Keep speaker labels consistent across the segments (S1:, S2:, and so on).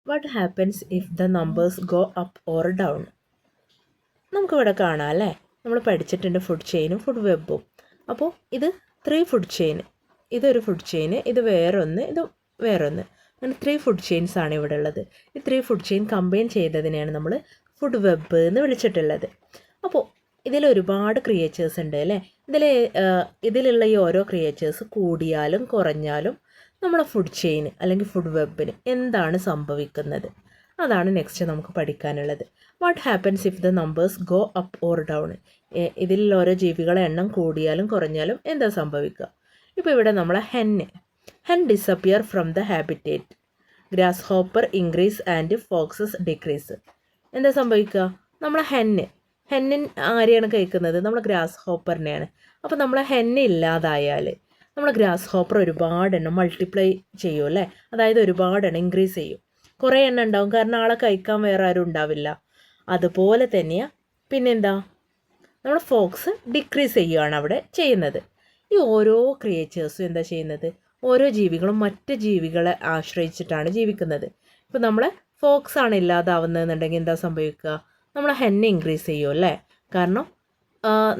S1: What happens if the numbers go up or down? നമുക്കിവിടെ കാണാം അല്ലേ, നമ്മൾ പഠിച്ചിട്ടുണ്ട് ഫുഡ് ചെയിനും ഫുഡ് വെബും. അപ്പോൾ ഇത് 3 ഫുഡ് ചെയിൻ, ഇതൊരു ഫുഡ് ചെയിൻ, ഇത് വേറൊന്ന്, ഇത് വേറൊന്ന്, അങ്ങനെ 3 ഫുഡ് ചെയിൻസ് ആണ് ഇവിടെ ഉള്ളത്. ഈ 3 ഫുഡ് ചെയിൻ കമ്പൈൻ ചെയ്തതിനെയാണ് നമ്മൾ ഫുഡ് വെബ് എന്ന് വിളിച്ചിട്ടുള്ളത്. അപ്പോൾ ഇതിൽ ഒരുപാട് ക്രിയേച്ചേഴ്സ് ഉണ്ട് അല്ലേ. ഇതിലുള്ള ഈ ഓരോ ക്രിയേച്ചേഴ്സ് കൂടിയാലും കുറഞ്ഞാലും നമ്മളെ ഫുഡ് ചെയിൻ അല്ലെങ്കിൽ ഫുഡ് വെബിന് എന്താണ് സംഭവിക്കുന്നത്, അതാണ് നെക്സ്റ്റ് നമുക്ക് പഠിക്കാനുള്ളത്. What happens if the numbers go up or down? ഇതിലുള്ള ഓരോ ജീവികളെ എണ്ണം കൂടിയാലും കുറഞ്ഞാലും എന്താ സംഭവിക്കുക? ഇപ്പോൾ ഇവിടെ നമ്മളെ hen disappear from the habitat, grass hopper increase and foxes decrease. എന്താ സംഭവിക്കുക? നമ്മളെ ഹെന്നിൻ ആരെയാണ് കഴിക്കുന്നത്? നമ്മൾ ഗ്രാസ് ഹോപ്പറിനെയാണ്. അപ്പോൾ നമ്മളെ ഇല്ലാതായാൽ നമ്മൾ ഗ്രാസ് ഹോപ്പർ ഒരുപാടെണ്ണം മൾട്ടിപ്ലൈ ചെയ്യും അല്ലേ, അതായത് ഒരുപാടെണ്ണം ഇൻക്രീസ് ചെയ്യും, കുറേ എണ്ണം ഉണ്ടാവും, കാരണം ആളെ കഴിക്കാൻ വേറെ ആരും ഉണ്ടാവില്ല. അതുപോലെ തന്നെയാണ് പിന്നെന്താ, നമ്മൾ ഫോക്സ് ഡിക്രീസ് ചെയ്യുകയാണ് അവിടെ ചെയ്യുന്നത്. ഈ ഓരോ ക്രിയേച്ചേഴ്സും എന്താ ചെയ്യുന്നത്? ഓരോ ജീവികളും മറ്റ് ജീവികളെ ആശ്രയിച്ചിട്ടാണ് ജീവിക്കുന്നത്. ഇപ്പോൾ നമ്മളെ ഫോക്സ് ആണ് ഇല്ലാതാവുന്നതെന്നുണ്ടെങ്കിൽ എന്താ സംഭവിക്കുക? നമ്മളെ ഹെന്നെ ഇൻക്രീസ് ചെയ്യും അല്ലേ, കാരണം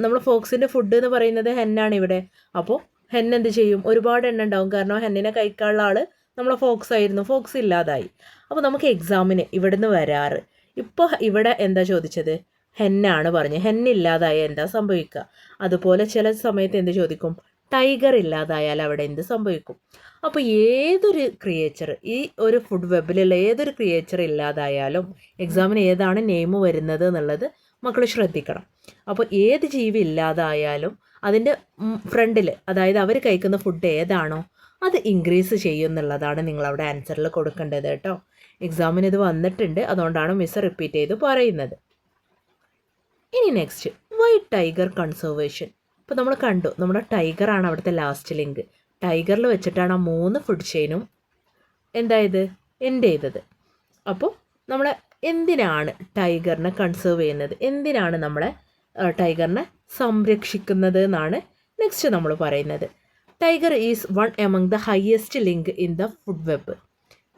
S1: നമ്മൾ ഫോക്സിൻ്റെ ഫുഡ് എന്ന് പറയുന്നത് ഹെന്നാണ് ഇവിടെ. അപ്പോൾ ഹെന്നെന്ത് ചെയ്യും? ഒരുപാട് എണ്ണം ഉണ്ടാവും, കാരണം ഹെന്നിനെ കഴിക്കാനുള്ള ആൾ നമ്മളെ ഫോക്സ് ആയിരുന്നു, ഫോക്സ് ഇല്ലാതായി. അപ്പോൾ നമുക്ക് എക്സാമിന് ഇവിടുന്ന് വരാറ്, ഇപ്പോൾ ഇവിടെ എന്താ ചോദിച്ചത്? ഹെന്നാണ് പറഞ്ഞത്. ഹെന്നില്ലാതായ എന്താ സംഭവിക്കുക? അതുപോലെ ചില സമയത്ത് എന്ത് ചോദിക്കും? ടൈഗർ ഇല്ലാതായാൽ അവിടെ എന്ത് സംഭവിക്കും? അപ്പോൾ ഏതൊരു ക്രിയേച്ചർ, ഈ ഒരു ഫുഡ് വെബിലുള്ള ഏതൊരു ക്രിയേച്ചർ ഇല്ലാതായാലും എക്സാമിന് ഏതാണ് നെയിം വരുന്നത് എന്നുള്ളത് മക്കൾ ശ്രദ്ധിക്കണം. അപ്പോൾ ഏത് ജീവി ഇല്ലാതായാലും അതിൻ്റെ ഫ്രണ്ടിൽ, അതായത് അവർ കഴിക്കുന്ന ഫുഡ് ഏതാണോ അത് ഇൻക്രീസ് ചെയ്യും എന്നുള്ളതാണ് നിങ്ങളവിടെ ആൻസറിൽ കൊടുക്കേണ്ടത് കേട്ടോ. എക്സാമിന് ഇത് വന്നിട്ടുണ്ട്, അതുകൊണ്ടാണ് മിസ് റിപ്പീറ്റ് ചെയ്ത് പറയുന്നത്. ഇനി നെക്സ്റ്റ്, വൈ ടൈഗർ കൺസർവേഷൻ. ഇപ്പോൾ നമ്മൾ കണ്ടു, നമ്മുടെ ടൈഗറാണ് അവിടുത്തെ ലാസ്റ്റ് ലിങ്ക്. ടൈഗറിൽ വെച്ചിട്ടാണ് ആ 3 ഫുഡ് ചെയിനും എന്തായത് എൻഡ് ചെയ്തത്. അപ്പോൾ നമ്മളെ എന്തിനാണ് ടൈഗറിനെ കൺസേർവ് ചെയ്യുന്നത്, എന്തിനാണ് നമ്മളെ ടൈഗറിനെ സംരക്ഷിക്കുന്നത് എന്നാണ് നെക്സ്റ്റ് നമ്മൾ പറയുന്നത്. Tiger is one among the highest link in the food web.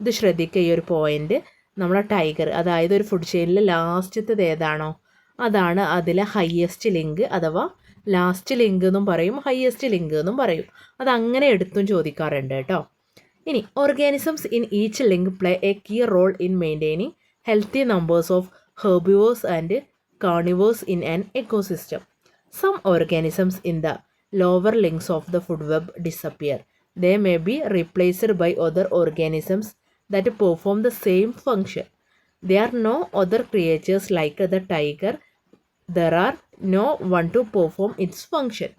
S1: ഇത് ശ്രദ്ധിക്കുക, ഈ ഒരു പോയിൻ്റ്. നമ്മളെ ടൈഗർ, അതായത് ഒരു ഫുഡ് ചെയിനിൽ ലാസ്റ്റത്തത് ഏതാണോ അതാണ് അതിലെ ഹയസ്റ്റ് ലിങ്ക്, അഥവാ ലാസ്റ്റ് ലിങ്ക് എന്നും പറയും, ഹയസ്റ്റ് ലിങ്ക് എന്നും പറയും. അതങ്ങനെ എടുത്തും ചോദിക്കാറുണ്ട് കേട്ടോ. ഇനി organisms in each link play a key role in maintaining healthy numbers of herbivores and carnivores in an ecosystem. Some organisms in the lower links of the food web disappear. They may be replaced by other organisms that perform the same function. There are no other creatures like the tiger. There are no one to perform its function.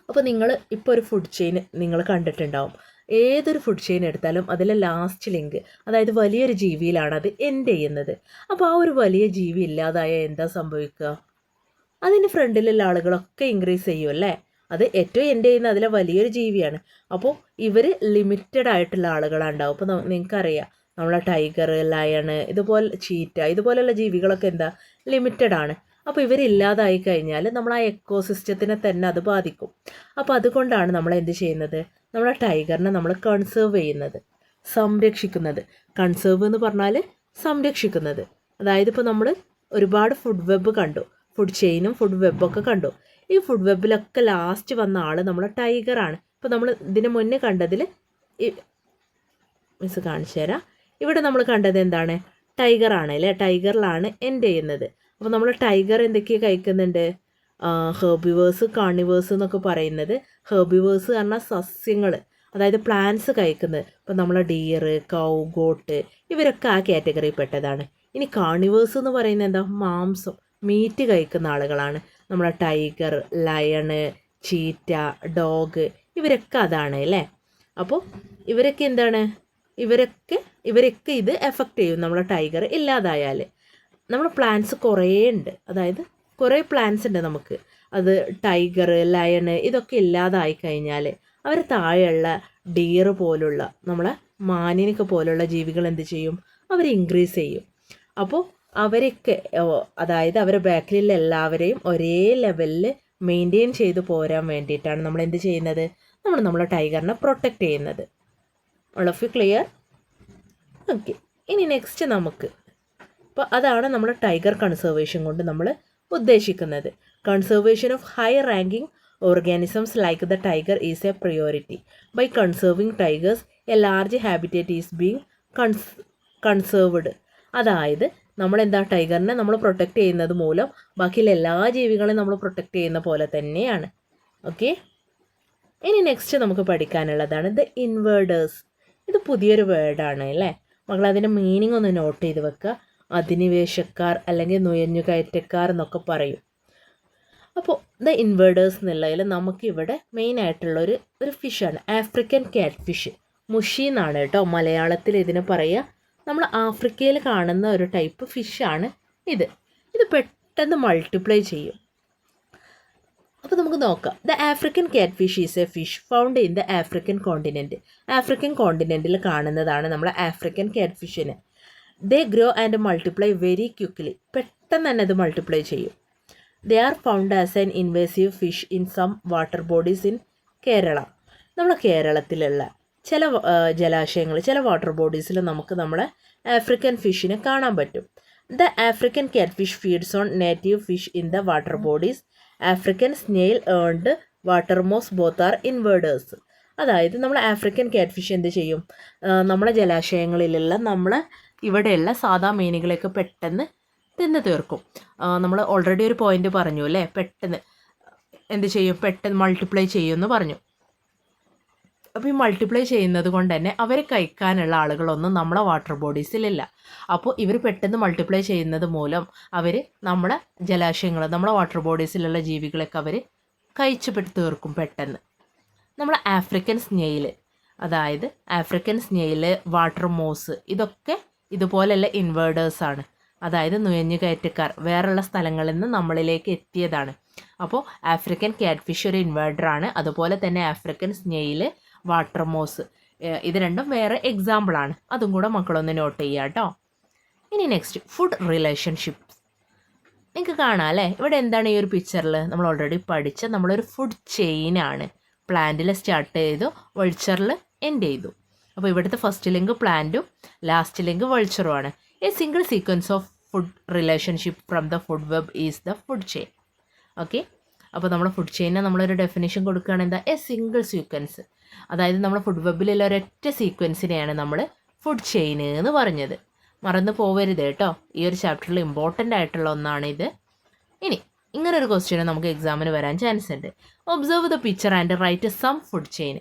S1: അപ്പോൾ നിങ്ങൾ ഇപ്പോൾ ഒരു food chain നിങ്ങൾ കണ്ടിട്ടുണ്ടാവും. ഏതൊരു food chain എടുത്താലും അതിലെ last link, അതായത് വലിയൊരു ജീവിയിലാണ് അത് എൻഡ് ചെയ്യുന്നത്. അപ്പോൾ ആ ഒരു വലിയ ജീവി ഇല്ലാതായ എന്താ സംഭവിക്കുക? അതിൻ്റെ ഫ്രണ്ടിലുള്ള ആളുകളൊക്കെ ഇൻക്രീസ് ചെയ്യും അല്ലേ. അത് ഏറ്റവും എൻഡ് ചെയ്യുന്ന അതിലെ വലിയൊരു ജീവിയാണ്. അപ്പോൾ ഇവർ ലിമിറ്റഡ് ആയിട്ടുള്ള ആളുകളാണ് ഉണ്ടാവും. അപ്പോൾ നിങ്ങൾക്കറിയാം, നമ്മളെ ടൈഗർ, ലയണ്, ഇതുപോലെ ചീറ്റ, ഇതുപോലെയുള്ള ജീവികളൊക്കെ എന്താ ലിമിറ്റഡ് ആണ്. അപ്പോൾ ഇവരില്ലാതായി കഴിഞ്ഞാൽ നമ്മൾ ആ എക്കോസിസ്റ്റത്തിനെ തന്നെ അത് ബാധിക്കും. അപ്പോൾ അതുകൊണ്ടാണ് നമ്മൾ എന്ത് ചെയ്യുന്നത്? നമ്മളെ ടൈഗറിനെ നമ്മൾ കൺസേർവ് ചെയ്യുന്നത്, സംരക്ഷിക്കുന്നത്. കൺസേർവ് എന്ന് പറഞ്ഞാൽ സംരക്ഷിക്കുന്നത്. അതായത് ഇപ്പോൾ നമ്മൾ ഒരുപാട് ഫുഡ് വെബ് കണ്ടു, ഫുഡ് ചെയിനും ഫുഡ് വെബൊക്കെ കണ്ടു. ഈ ഫുഡ് വെബിലൊക്കെ ലാസ്റ്റ് വന്ന ആൾ നമ്മളെ ടൈഗറാണ്. ഇപ്പോൾ നമ്മൾ ഇതിന് മുന്നേ കണ്ടതിൽ മിസ് കാണിച്ചു തരാം. ഇവിടെ നമ്മൾ കണ്ടത് എന്താണ്? ടൈഗറാണ് അല്ലേ, ടൈഗറിലാണ് എൻഡ് ചെയ്യുന്നത്. അപ്പോൾ നമ്മൾ ടൈഗർ എന്തൊക്കെയാണ് കഴിക്കുന്നുണ്ട്? ഹെർബിവേഴ്സ്, കാർണിവേഴ്സ് എന്നൊക്കെ പറയുന്നത്. ഹെർബിവേഴ്സ് പറഞ്ഞാൽ സസ്യങ്ങൾ, അതായത് പ്ലാന്റ്സ് കഴിക്കുന്നത്. ഇപ്പോൾ നമ്മളെ ഡിയർ, കൗ, ഗോട്ട് ഇവരൊക്കെ ആ കാറ്റഗറിയിൽ പെട്ടതാണ്. ഇനി കാർണിവേഴ്സ് എന്ന് പറയുന്നത് എന്താ? മാംസം, മീറ്റ് കഴിക്കുന്ന ആളുകളാണ്. നമ്മളെ ടൈഗർ, ലയണ്, ചീറ്റ, ഡോഗ് ഇവരൊക്കെ അതാണ് അല്ലേ. അപ്പോൾ ഇവരൊക്കെ എന്താണ്? ഇവരൊക്കെ ഇത് എഫക്റ്റ് ചെയ്യും നമ്മളെ ടൈഗർ ഇല്ലാതായാൽ. നമ്മുടെ പ്ലാന്റ്സ് കുറേ ഉണ്ട്, അതായത് കുറേ പ്ലാന്റ്സ് ഉണ്ട് നമുക്ക്. അത് ടൈഗർ, ലയണ് ഇതൊക്കെ ഇല്ലാതായി കഴിഞ്ഞാൽ അവർ താഴെയുള്ള ഡിയർ പോലുള്ള, നമ്മളെ മാനിനൊക്കെ പോലുള്ള ജീവികൾ എന്ത് ചെയ്യും? അവർ ഇൻക്രീസ് ചെയ്യും. അപ്പോൾ അവരൊക്കെ, അതായത് അവരുടെ ബാക്കിലുള്ള എല്ലാവരെയും ഒരേ ലെവലിൽ മെയിൻറ്റെയിൻ ചെയ്ത് പോരാൻ വേണ്ടിയിട്ടാണ് നമ്മൾ എന്ത് ചെയ്യുന്നത്? നമ്മളെ ടൈഗറിനെ പ്രൊട്ടക്റ്റ് ചെയ്യുന്നത്. All of you clear? Okay. ഇനി നെക്സ്റ്റ് നമുക്ക് അപ്പോൾ അതാണ് നമ്മൾ ടൈഗർ കൺസർവേഷൻ കൊണ്ട് നമ്മൾ ഉദ്ദേശിക്കുന്നത്. Conservation of high ranking organisms like the tiger is a priority. By conserving tigers a large habitat is being conserved. അതായത് നമ്മളെന്താ ടൈഗറിനെ നമ്മൾ പ്രൊട്ടക്റ്റ് ചെയ്യുന്നത് മൂലം ബാക്കിയുള്ള എല്ലാ ജീവികളെയും നമ്മൾ പ്രൊട്ടക്റ്റ് ചെയ്യുന്ന പോലെ തന്നെയാണ്. ഓക്കെ, ഇനി നെക്സ്റ്റ് നമുക്ക് പഠിക്കാനുള്ളതാണ് ദ ഇൻവേർഡേഴ്സ്. ഇത് പുതിയൊരു വേർഡാണ് അല്ലേ മക്കൾ? അതിൻ്റെ മീനിങ് ഒന്ന് നോട്ട് ചെയ്ത് വെക്കുക. അധിനിവേശക്കാർ അല്ലെങ്കിൽ നുഴഞ്ഞുകയറ്റക്കാർ എന്നൊക്കെ പറയും. അപ്പോൾ ദ ഇൻവേർഡേഴ്സ് എന്നുള്ളതിൽ നമുക്കിവിടെ മെയിനായിട്ടുള്ളൊരു ഫിഷാണ് ആഫ്രിക്കൻ ക്യാറ്റ് ഫിഷ്. മുഷി എന്നാണ് കേട്ടോ മലയാളത്തിൽ ഇതിന് പറയുക. നമ്മൾ ആഫ്രിക്കയിൽ കാണുന്ന ഒരു ടൈപ്പ് ഫിഷാണ് ഇത്. പെട്ടെന്ന് മൾട്ടിപ്ലൈ ചെയ്യും. അപ്പോൾ നമുക്ക് നോക്കാം. The African catfish is a fish found in the African continent. African കോണ്ടിനെൻറ്റിൽ കാണുന്നതാണ് നമ്മൾ ആഫ്രിക്കൻ ക്യാറ്റ് ഫിഷിന്. They grow and multiply very quickly. പെട്ടെന്ന് തന്നെ അത് മൾട്ടിപ്ലൈ ചെയ്യും. They are found as an invasive fish in some water bodies in Kerala. നമ്മുടെ കേരളത്തിലുള്ള ചില ജലാശയങ്ങൾ, ചില വാട്ടർ ബോഡീസിൽ നമുക്ക് നമ്മളെ ആഫ്രിക്കൻ ഫിഷിനെ കാണാൻ പറ്റും. The African catfish feeds on native fish in the water bodies. African snail and water moss both are invaders. അതായത് നമ്മൾ ആഫ്രിക്കൻ ക്യാറ്റ് ഫിഷ് എന്ത് ചെയ്യും? നമ്മുടെ ജലാശയങ്ങളിലുള്ള നമ്മളെ ഇവിടെയുള്ള സാധാ മീനുകളെയൊക്കെ പെട്ടെന്ന് തിന്ന് തീർക്കും. നമ്മൾ ഓൾറെഡി ഒരു പോയിന്റ് പറഞ്ഞു അല്ലേ, പെട്ടെന്ന് എന്ത് ചെയ്യും? പെട്ടെന്ന് മൾട്ടിപ്ലൈ ചെയ്യുമെന്ന് പറഞ്ഞു. അപ്പോൾ ഈ മൾട്ടിപ്ലൈ ചെയ്യുന്നത് കൊണ്ട് തന്നെ അവരെ കഴിക്കാനുള്ള ആളുകളൊന്നും നമ്മളെ വാട്ടർ ബോഡീസിലില്ല. അപ്പോൾ ഇവർ പെട്ടെന്ന് മൾട്ടിപ്ലൈ ചെയ്യുന്നത് മൂലം അവർ നമ്മളെ ജലാശയങ്ങൾ, നമ്മളെ വാട്ടർ ബോഡീസിലുള്ള ജീവികളൊക്കെ അവർ കഴിച്ചുപെട്ട് തീർക്കും പെട്ടെന്ന്. നമ്മളെ ആഫ്രിക്കൻ സ്നെയിൽ, അതായത് ആഫ്രിക്കൻ സ്നെയിൽ, വാട്ടർ മോസ്, ഇതൊക്കെ ഇതുപോലെയുള്ള ഇൻവേർഡേഴ്സാണ്. അതായത് നുഴഞ്ഞുകയറ്റക്കാർ വേറെയുള്ള സ്ഥലങ്ങളിൽ നിന്ന് നമ്മളിലേക്ക് എത്തിയതാണ്. അപ്പോൾ ആഫ്രിക്കൻ ക്യാറ്റ് ഫിഷ് ഒരു ഇൻവേർഡറാണ്. അതുപോലെ തന്നെ ആഫ്രിക്കൻ സ്നെയിൽ, വാട്ടർ മോസ്, ഇത് രണ്ടും വേറെ എക്സാമ്പിളാണ്. അതും കൂടെ മക്കളൊന്ന് നോട്ട് ചെയ്യുക കേട്ടോ. ഇനി നെക്സ്റ്റ് ഫുഡ് റിലേഷൻഷിപ്സ്. നിങ്ങൾക്ക് കാണാം അല്ലേ, ഇവിടെ എന്താണ് ഈ ഒരു പിക്ചറിൽ നമ്മൾ ഓൾറെഡി പഠിച്ച നമ്മളൊരു ഫുഡ് ചെയിനാണ്. പ്ലാന്റിൽ സ്റ്റാർട്ട് ചെയ്തു, വൾച്ചറിൽ എൻഡ് ചെയ്തു. അപ്പോൾ ഇവിടുത്തെ ഫസ്റ്റ് ലിങ്ക് പ്ലാന്റും ലാസ്റ്റ് ലിങ്ക് വൾച്ചറുമാണ്. A single sequence of food relationship from the food web is the food chain. Okay, അപ്പോൾ നമ്മൾ ഫുഡ് ചെയിനെ നമ്മളൊരു ഡെഫിനേഷൻ കൊടുക്കുകയാണ്. എന്താ? A single sequence. അതായത് നമ്മൾ ഫുഡ് വെബിലുള്ള ഒരൊറ്റ സീക്വൻസിനെയാണ് നമ്മൾ ഫുഡ് ചെയിൻ എന്ന് പറഞ്ഞത്. മറന്നു പോവരുത് കേട്ടോ, ഈ ഒരു ചാപ്റ്ററിൽ ഇമ്പോർട്ടൻ്റ് ആയിട്ടുള്ള ഒന്നാണ് ഇത്. ഇനി ഇങ്ങനൊരു ക്വസ്റ്റ്യൻ നമുക്ക് എക്സാമിന് വരാൻ ചാൻസ് ഉണ്ട്. Observe the picture and write some food chain.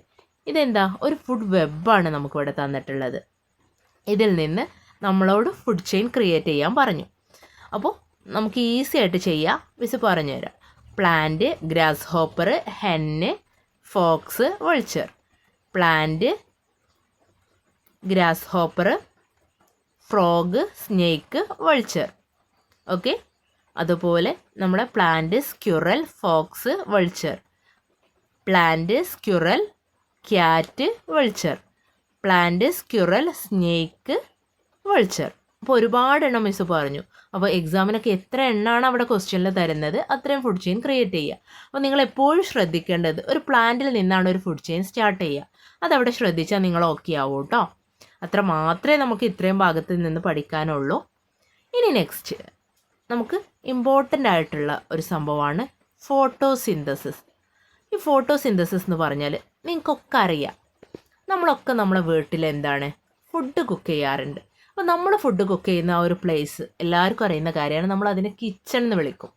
S1: ഇതെന്താ? ഒരു ഫുഡ് വെബാണ് നമുക്കിവിടെ തന്നിട്ടുള്ളത്. ഇതിൽ നിന്ന് നമ്മളോട് ഫുഡ് ചെയിൻ ക്രിയേറ്റ് ചെയ്യാൻ പറഞ്ഞു. അപ്പോൾ നമുക്ക് ഈസി ആയിട്ട് ചെയ്യാം. മിസ് പറഞ്ഞുതരാം. Plant, grasshopper, hen, fox, vulture. Plant, grasshopper, frog, snake, vulture. Okay, അതുപോലെ നമ്മുടെ plant, squirrel, fox, vulture. Plant, squirrel, cat, vulture. Plant, squirrel, snake, vulture. അപ്പോൾ ഒരുപാട് എണ്ണം മിസ് പറഞ്ഞു. അപ്പോൾ എക്സാമിനൊക്കെ എത്ര എണ്ണമാണ് അവിടെ ക്വസ്റ്റ്യനിൽ തരുന്നത് അത്രയും ഫുഡ് ചെയിൻ ക്രിയേറ്റ് ചെയ്യുക. അപ്പോൾ നിങ്ങൾ എപ്പോഴും ശ്രദ്ധിക്കേണ്ടത് ഒരു പ്ലാന്റിൽ നിന്നാണ് ഒരു ഫുഡ് ചെയിൻ സ്റ്റാർട്ട് ചെയ്യുക. അതവിടെ ശ്രദ്ധിച്ചാൽ നിങ്ങൾ ഓക്കെ ആവും കേട്ടോ. അത്ര മാത്രമേ നമുക്ക് ഇത്രയും ഭാഗത്ത് നിന്ന് പഠിക്കാനുള്ളൂ. ഇനി നെക്സ്റ്റ് നമുക്ക് ഇമ്പോർട്ടൻ്റ് ആയിട്ടുള്ള ഒരു സംഭവമാണ് ഫോട്ടോസിന്തസിസ്. ഈ ഫോട്ടോസിന്തസിസ് എന്ന് പറഞ്ഞാൽ നിങ്ങൾക്കൊക്കെ അറിയാം, നമ്മളൊക്കെ നമ്മളെ വീട്ടിൽ എന്താണ് ഫുഡ് കുക്ക് ചെയ്യാറുണ്ട്. അപ്പോൾ നമ്മൾ ഫുഡ് കുക്ക് ചെയ്യുന്ന ആ ഒരു പ്ലേസ് എല്ലാവർക്കും അറിയുന്ന കാര്യമാണ്. നമ്മൾ അതിനെ കിച്ചൺ എന്ന് വിളിക്കും.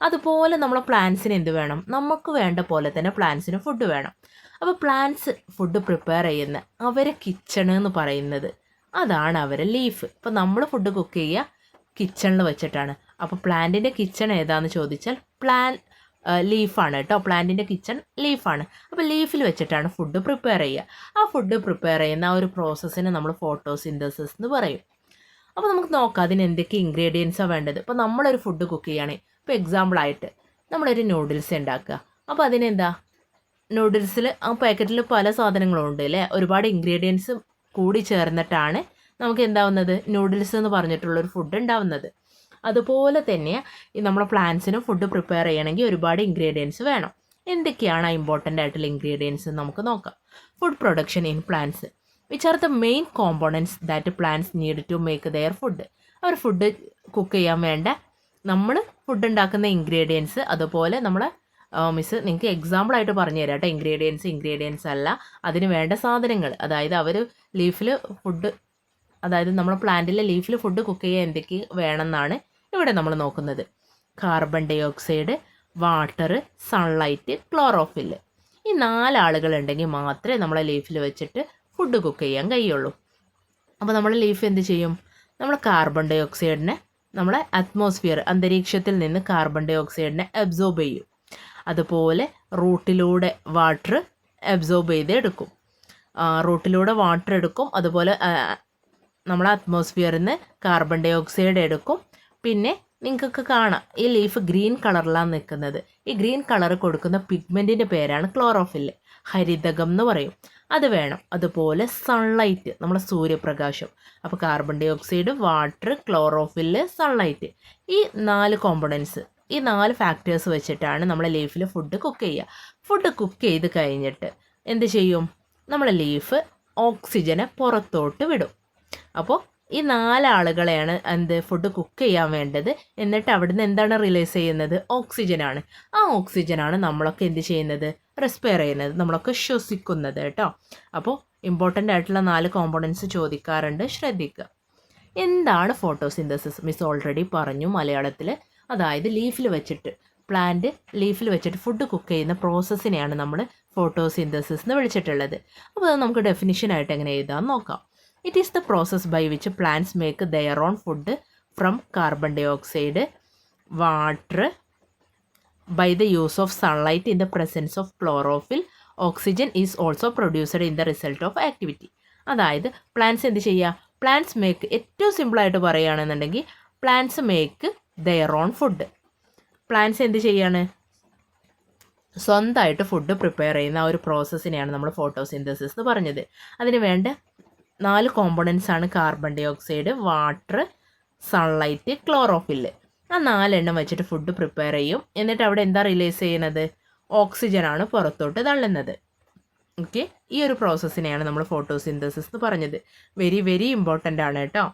S1: അതുപോലെ നമ്മളെ പ്ലാന്റ്സിന് എന്ത് വേണം? നമുക്ക് വേണ്ട പോലെ തന്നെ പ്ലാന്റ്സിന് ഫുഡ് വേണം. അപ്പോൾ പ്ലാന്റ്സ് ഫുഡ് പ്രിപ്പയർ ചെയ്യുന്ന അവരെ കിച്ചൺ എന്ന് പറയുന്നത് അതാണ് അവരെ ലീഫ്. ഇപ്പോൾ നമ്മൾ ഫുഡ് കുക്ക് ചെയ്യുക കിച്ചണിൽ വെച്ചിട്ടാണ്. അപ്പോൾ പ്ലാന്റിൻ്റെ കിച്ചൺ ഏതാണെന്ന് ചോദിച്ചാൽ ലീഫാണ് കേട്ടോ. പ്ലാന്റിൻ്റെ കിച്ചൺ ലീഫാണ്. അപ്പോൾ ലീഫിൽ വെച്ചിട്ടാണ് ഫുഡ് പ്രിപ്പയർ ചെയ്യുക. ആ ഫുഡ് പ്രിപ്പയർ ചെയ്യുന്ന ആ ഒരു പ്രോസസ്സിനെ നമ്മൾ ഫോട്ടോസിന്തസിസ് എന്ന് പറയും. അപ്പോൾ നമുക്ക് നോക്കാം അതിന് എന്തൊക്കെ ഇൻഗ്രീഡിയൻസാണ് വേണ്ടത്. ഇപ്പോൾ നമ്മളൊരു ഫുഡ് കുക്ക് ചെയ്യുകയാണെങ്കിൽ, ഇപ്പോൾ എക്സാമ്പിളായിട്ട് നമ്മളൊരു നൂഡിൽസ് ഉണ്ടാക്കുക. അപ്പോൾ അതിനെന്താ, നൂഡിൽസിൽ ആ പാക്കറ്റിൽ പല സാധനങ്ങളും ഉണ്ട് അല്ലേ, ഒരുപാട് ഇൻഗ്രീഡിയൻസ് കൂടി ചേർന്നിട്ടാണ് നമുക്ക് എന്താവുന്നത്, നൂഡിൽസ് എന്ന് പറഞ്ഞിട്ടുള്ളൊരു ഫുഡ് ഉണ്ടാവുന്നത്. അതുപോലെ തന്നെ ഈ നമ്മുടെ പ്ലാന്റ്സിന് ഫുഡ് പ്രിപ്പയർ ചെയ്യണമെങ്കിൽ ഒരുപാട് ഇൻഗ്രീഡിയൻസ് വേണം. എന്തൊക്കെയാണ് ഇമ്പോർട്ടൻ്റ് ആയിട്ടുള്ള ഇൻഗ്രീഡിയൻസ് നമുക്ക് നോക്കാം. Food production in plants. Which are the main components that plants need to make their food. അവർ ഫുഡ് കുക്ക് ചെയ്യാൻ വേണ്ട നമ്മൾ ഫുഡ് ഉണ്ടാക്കുന്ന ഇൻഗ്രീഡിയൻസ്, അതുപോലെ നമ്മളെ മിസ് നിങ്ങൾക്ക് എക്സാമ്പിളായിട്ട് പറഞ്ഞു തരാം കേട്ടോ. ഇൻഗ്രീഡിയൻസ് അല്ല, അതിന് വേണ്ട സാധനങ്ങൾ. അതായത് അവർ ലീഫിൽ ഫുഡ്, അതായത് നമ്മൾ പ്ലാന്റിലെ ലീഫിൽ ഫുഡ് കുക്ക് ചെയ്യാൻ എന്തൊക്കെ വേണമെന്നാണ് ഇവിടെ നമ്മൾ നോക്കുന്നത്. Carbon dioxide, water, sunlight, chlorophyll. ഈ 4 ആളുകളുണ്ടെങ്കിൽ മാത്രമേ നമ്മളെ ലീഫിൽ വെച്ചിട്ട് ഫുഡ് കുക്ക് ചെയ്യാൻ കഴിയുള്ളൂ. അപ്പോൾ നമ്മൾ ലീഫ് എന്ത് ചെയ്യും? നമ്മൾ കാർബൺ ഡൈ ഓക്സൈഡിനെ, നമ്മളെ അറ്റ്മോസ്ഫിയർ, അന്തരീക്ഷത്തിൽ നിന്ന് കാർബൺ ഡൈ ഓക്സൈഡിനെ അബ്സോർബ് ചെയ്യും. അതുപോലെ റൂട്ടിലൂടെ വാട്ടർ അബ്സോർബ് ചെയ്ത് എടുക്കും. റൂട്ടിലൂടെ വാട്ടർ എടുക്കും. അതുപോലെ നമ്മളെ അറ്റ്മോസ്ഫിയറിൽ നിന്ന് കാർബൺ ഡൈ ഓക്സൈഡ് എടുക്കും. പിന്നെ നിങ്ങൾക്കൊക്കെ കാണാം ഈ ലീഫ് ഗ്രീൻ കളറിലാണ് നിൽക്കുന്നത്. ഈ ഗ്രീൻ കളർ കൊടുക്കുന്ന പിഗ്മെൻറ്റിൻ്റെ പേരാണ് ക്ലോറോഫിൽ, ഹരിതകം എന്ന് പറയും. അത് വേണം. അതുപോലെ സൺലൈറ്റ്, നമ്മുടെ സൂര്യപ്രകാശം. അപ്പോൾ carbon dioxide, water, chlorophyll, sunlight, ഈ 4 കോമ്പണൻസ്, ഈ 4 ഫാക്ടേഴ്സ് വെച്ചിട്ടാണ് നമ്മളെ ലീഫിൽ ഫുഡ് കുക്ക് ചെയ്യുക. ഫുഡ് കുക്ക് ചെയ്ത് കഴിഞ്ഞിട്ട് എന്ത് ചെയ്യും? നമ്മളെ ലീഫ് ഓക്സിജനെ പുറത്തോട്ട് വിടും. അപ്പോൾ ഈ 4 ആളുകളെയാണ് ഫുഡ് കുക്ക് ചെയ്യാൻ വേണ്ടത്. എന്നിട്ട് അവിടുന്ന് എന്താണ് റിലീസ് ചെയ്യുന്നത്? ഓക്സിജനാണ്. ആ ഓക്സിജനാണ് നമ്മളൊക്കെ എന്ത് ചെയ്യുന്നത്? റെസ്പയർ ചെയ്യുന്നത്, നമ്മളൊക്കെ ശ്വസിക്കുന്നത് കേട്ടോ. അപ്പോൾ ഇമ്പോർട്ടൻ്റ് ആയിട്ടുള്ള 4 കോമ്പോണൻസ് ചോദിക്കാറുണ്ട്, ശ്രദ്ധിക്കുക. എന്താണ് ഫോട്ടോസിന്തസിസ്? മിസ് ഓൾറെഡി പറഞ്ഞു മലയാളത്തിൽ. അതായത് ലീഫിൽ വെച്ചിട്ട്, പ്ലാന്റ് ലീഫിൽ വെച്ചിട്ട് ഫുഡ് കുക്ക് ചെയ്യുന്ന പ്രോസസ്സിനെയാണ് നമ്മൾ ഫോട്ടോസിന്തസിസ് എന്ന് വിളിച്ചിട്ടുള്ളത്. അപ്പോൾ അത് നമുക്ക് ഡെഫിനിഷനായിട്ട് എങ്ങനെ എഴുതാമെന്ന് നോക്കാം. It is the process by which plants make their own food from carbon dioxide, water, by the use of sunlight in the presence of chlorophyll. Oxygen is also produced in the result of activity. അതായത് plants എന്ത് ചെയ്യുക? Plants make, ഏറ്റവും സിമ്പിളായിട്ട് പറയുകയാണെന്നുണ്ടെങ്കിൽ plants make their own food. Plants എന്ത് ചെയ്യാണ്? സ്വന്തമായിട്ട് food prepare ചെയ്യുന്ന ആ ഒരു പ്രോസസ്സിനെയാണ് നമ്മൾ ഫോട്ടോസിന്തസിസ് എന്ന് പറഞ്ഞത്. അതിന് വേണ്ട 4 കോമ്പോണൻസ് ആണ് carbon dioxide, water, sunlight, chlorophyll. ആ 4 എണ്ണം വെച്ചിട്ട് ഫുഡ് പ്രിപ്പയർ ചെയ്യും. എന്നിട്ട് അവിടെ എന്താ റിലീസ് ചെയ്യുന്നത്? ഓക്സിജനാണ് പുറത്തോട്ട് തള്ളുന്നത്. ഓക്കെ, ഈ ഒരു പ്രോസസ്സിനെയാണ് നമ്മൾ ഫോട്ടോസിന്തസിസ് എന്ന് പറഞ്ഞത്. വെരി വെരി ഇമ്പോർട്ടൻ്റ് ആണ് കേട്ടോ.